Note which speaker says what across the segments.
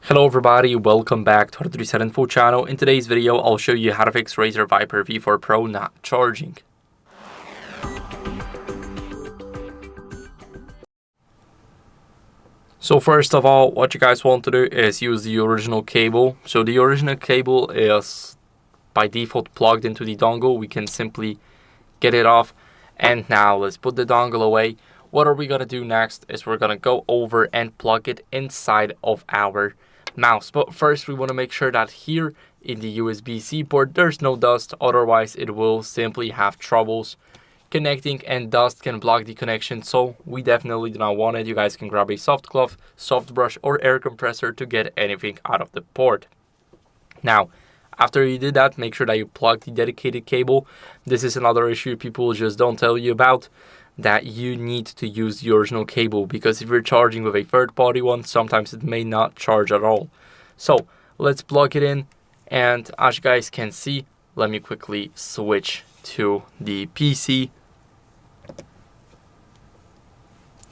Speaker 1: Hello everybody, welcome back to HardReset.Info channel. In today's video, I'll show you how to fix RAZER Viper V4 Pro not charging. So first of all, what you guys want to do is use the original cable. So the original cable is by default plugged into the dongle. We can simply get it off. And now let's put the dongle away. What are we going to do next is we're going to go over and plug it inside of our mouse. But first we want to make sure that here in the USB-C port there's no dust, otherwise it will simply have troubles connecting and dust can block the connection, so we definitely do not want it. You guys can grab a soft cloth, soft brush or air compressor to get anything out of the port. Now after you did that, make sure that you plug the dedicated cable. This is another issue people just don't tell you about, that you need to use the original cable, because if you're charging with a third-party one, sometimes it may not charge at all. So let's plug it in, and as you guys can see, let me quickly switch to the PC.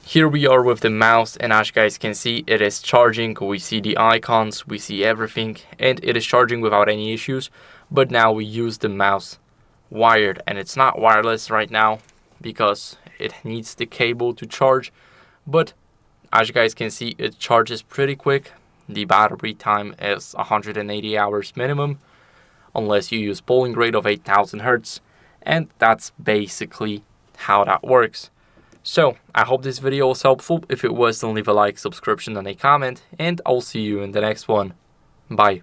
Speaker 1: Here we are with the mouse, and as you guys can see, it is charging. We see the icons, we see everything, and it is charging without any issues. But now we use the mouse wired, and it's not wireless right now because it needs the cable to charge. But as you guys can see, it charges pretty quick. The battery time is 180 hours minimum, unless you use polling rate of 8000 Hz, and that's basically how that works. So I hope this video was helpful. If it was, then leave a like, subscription and a comment, and I'll see you in the next one. Bye.